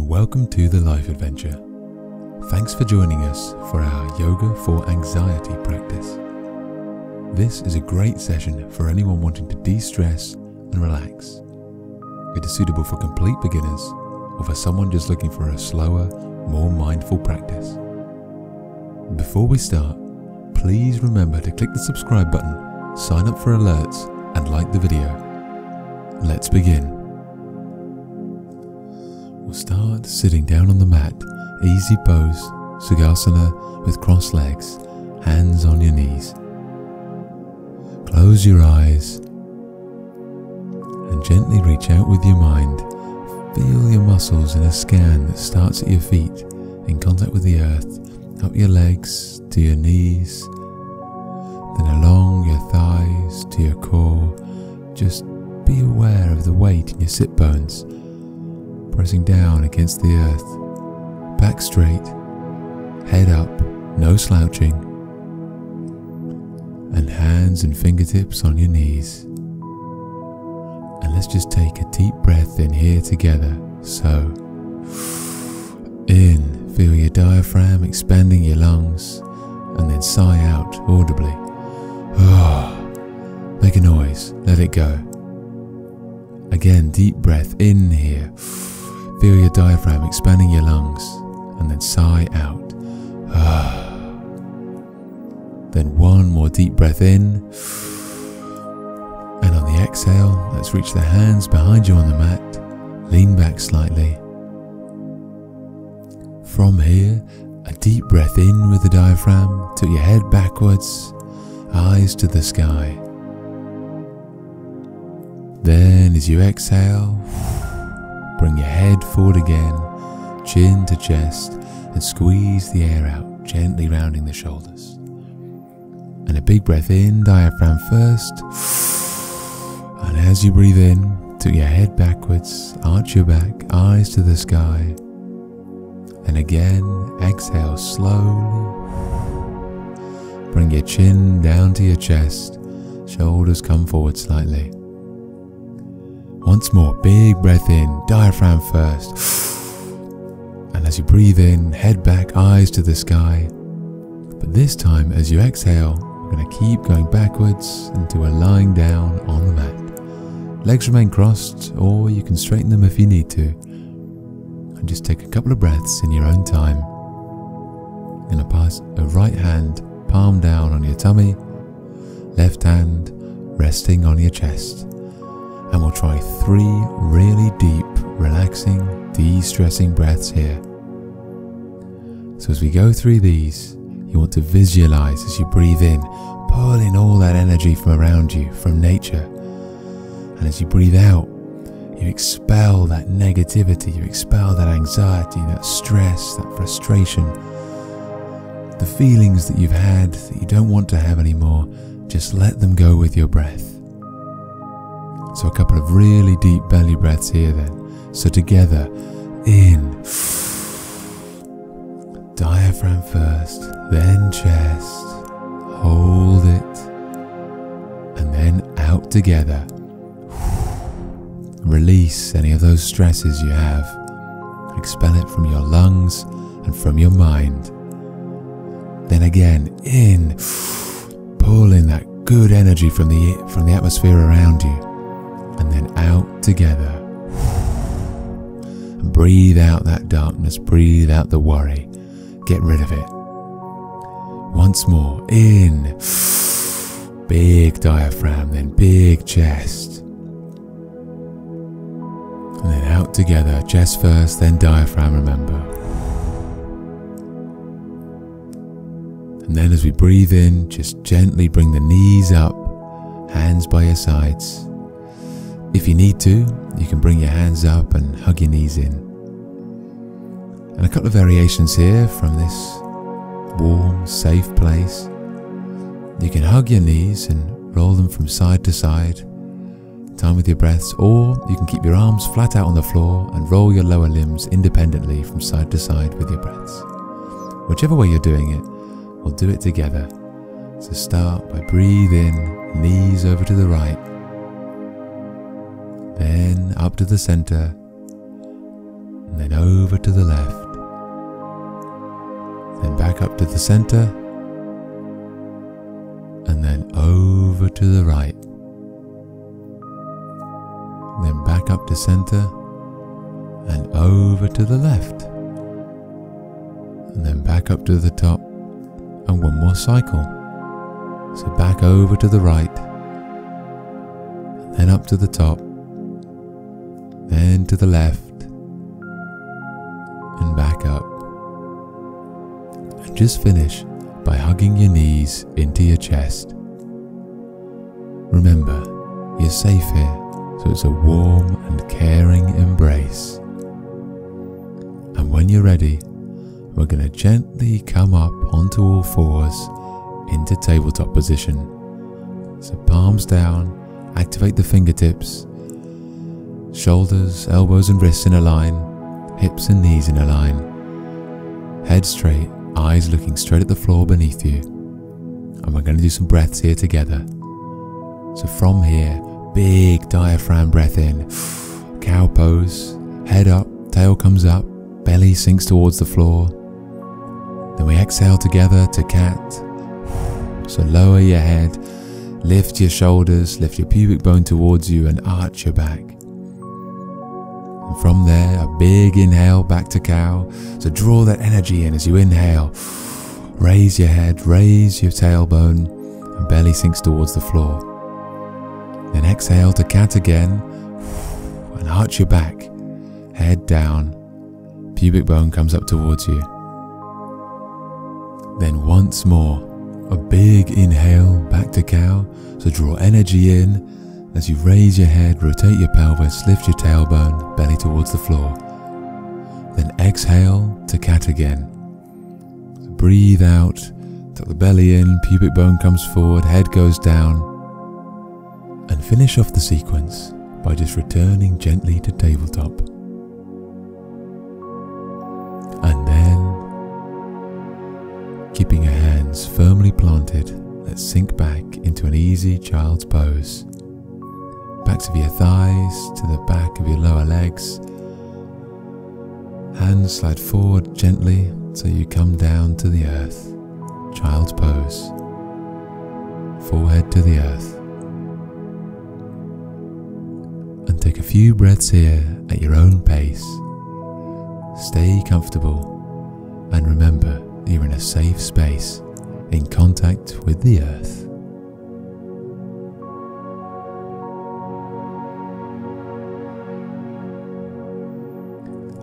welcome to the Life Adventure. Thanks for joining us for our Yoga for Anxiety practice. This is a great session for anyone wanting to de-stress and relax. It is suitable for complete beginners or for someone just looking for a slower, more mindful practice. Before we start, please remember to click the subscribe button, sign up for alerts, and like the video. Let's begin. We'll start sitting down on the mat, easy pose, Sukhasana with crossed legs, hands on your knees. Close your eyes and gently reach out with your mind. Feel your muscles in a scan that starts at your feet, in contact with the earth, up your legs to your knees, then along your thighs to your core. Just be aware of the weight in your sit bones, pressing down against the earth. Back straight, head up, no slouching, and hands and fingertips on your knees. And let's just take a deep breath in here together. So, in, feel your diaphragm expanding your lungs, and then sigh out audibly. Make a noise, let it go. Again, deep breath in here. Feel your diaphragm expanding your lungs, and then sigh out. Then one more deep breath in. And on the exhale, let's reach the hands behind you on the mat. Lean back slightly. From here, a deep breath in with the diaphragm. Tilt your head backwards, eyes to the sky. Then as you exhale, bring your head forward again, chin to chest, and squeeze the air out, gently rounding the shoulders. And a big breath in, diaphragm first. And as you breathe in, tilt your head backwards, arch your back, eyes to the sky. And again, exhale slowly. Bring your chin down to your chest, shoulders come forward slightly. Once more, big breath in, diaphragm first. And as you breathe in, head back, eyes to the sky. But this time, as you exhale, we're going to keep going backwards into a lying down on the mat. Legs remain crossed, or you can straighten them if you need to. And just take a couple of breaths in your own time. You're going to pass a right hand, palm down on your tummy, left hand resting on your chest. And we'll try 3 really deep, relaxing, de-stressing breaths here. So as we go through these, you want to visualize as you breathe in, pull in all that energy from around you, from nature. And as you breathe out, you expel that negativity, you expel that anxiety, that stress, that frustration, the feelings that you've had that you don't want to have anymore. Just let them go with your breath. So a couple of really deep belly breaths here then. So together, in, diaphragm first, then chest, hold it, and then out together. Release any of those stresses you have. Expel it from your lungs and from your mind. Then again, in, pull in that good energy from the atmosphere around you. And then out together. And breathe out that darkness, breathe out the worry. Get rid of it. Once more, in. Big diaphragm, then big chest. And then out together, chest first, then diaphragm, remember. And then as we breathe in, just gently bring the knees up, hands by your sides. If you need to, you can bring your hands up and hug your knees in. And a couple of variations here from this warm, safe place. You can hug your knees and roll them from side to side, time with your breaths, or you can keep your arms flat out on the floor and roll your lower limbs independently from side to side with your breaths. Whichever way you're doing it, we'll do it together. So start by breathing, knees over to the right, then up to the center, and then over to the left, then back up to the center, and then over to the right, then back up to center and over to the left, and then back up to the top, and one more cycle. So back over to the right, and then up to the top, then to the left, and back up. And just finish by hugging your knees into your chest. Remember, you're safe here, so it's a warm and caring embrace. And when you're ready, we're going to gently come up onto all fours into tabletop position. So palms down, activate the fingertips, shoulders, elbows and wrists in a line, hips and knees in a line, head straight, eyes looking straight at the floor beneath you. And we're going to do some breaths here together. So from here, big diaphragm breath in, cow pose, head up, tail comes up, belly sinks towards the floor. Then we exhale together to cat. So lower your head, lift your shoulders, lift your pubic bone towards you and arch your back. And from there, a big inhale back to cow. So draw that energy in as you inhale. Raise your head, raise your tailbone, and belly sinks towards the floor. Then exhale to cat again, and arch your back, head down, pubic bone comes up towards you. Then once more, a big inhale back to cow, so draw energy in as you raise your head, rotate your pelvis, lift your tailbone, belly towards the floor. Then exhale to cat again. So breathe out, tuck the belly in, pubic bone comes forward, head goes down. And finish off the sequence by just returning gently to tabletop. And then, keeping your hands firmly planted, let's sink back into an easy child's pose. Backs of your thighs to the back of your lower legs. Hands slide forward gently so you come down to the earth. Child's pose. Forehead to the earth. And take a few breaths here at your own pace. Stay comfortable and remember you're in a safe space in contact with the earth.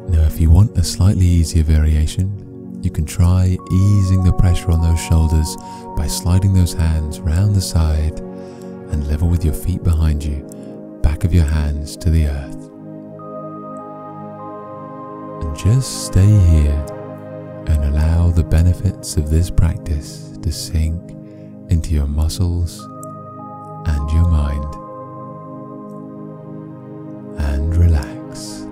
Now if you want a slightly easier variation, you can try easing the pressure on those shoulders by sliding those hands round the side and level with your feet behind you. Back of your hands to the earth. And just stay here and allow the benefits of this practice to sink into your muscles and your mind. And relax.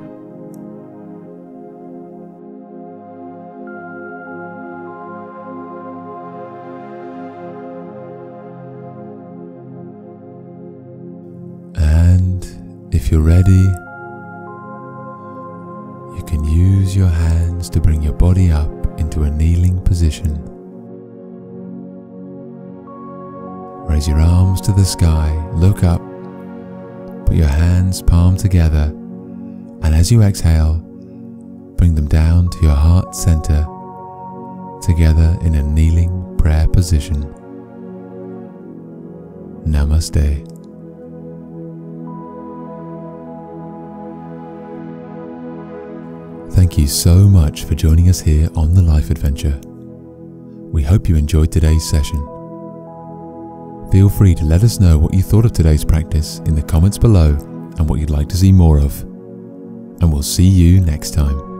If you're ready, you can use your hands to bring your body up into a kneeling position. Raise your arms to the sky, look up, put your hands palm together, and as you exhale, bring them down to your heart center, together in a kneeling prayer position. Namaste. Thank you so much for joining us here on The Life Adventure. We hope you enjoyed today's session. Feel free to let us know what you thought of today's practice in the comments below and what you'd like to see more of. And we'll see you next time.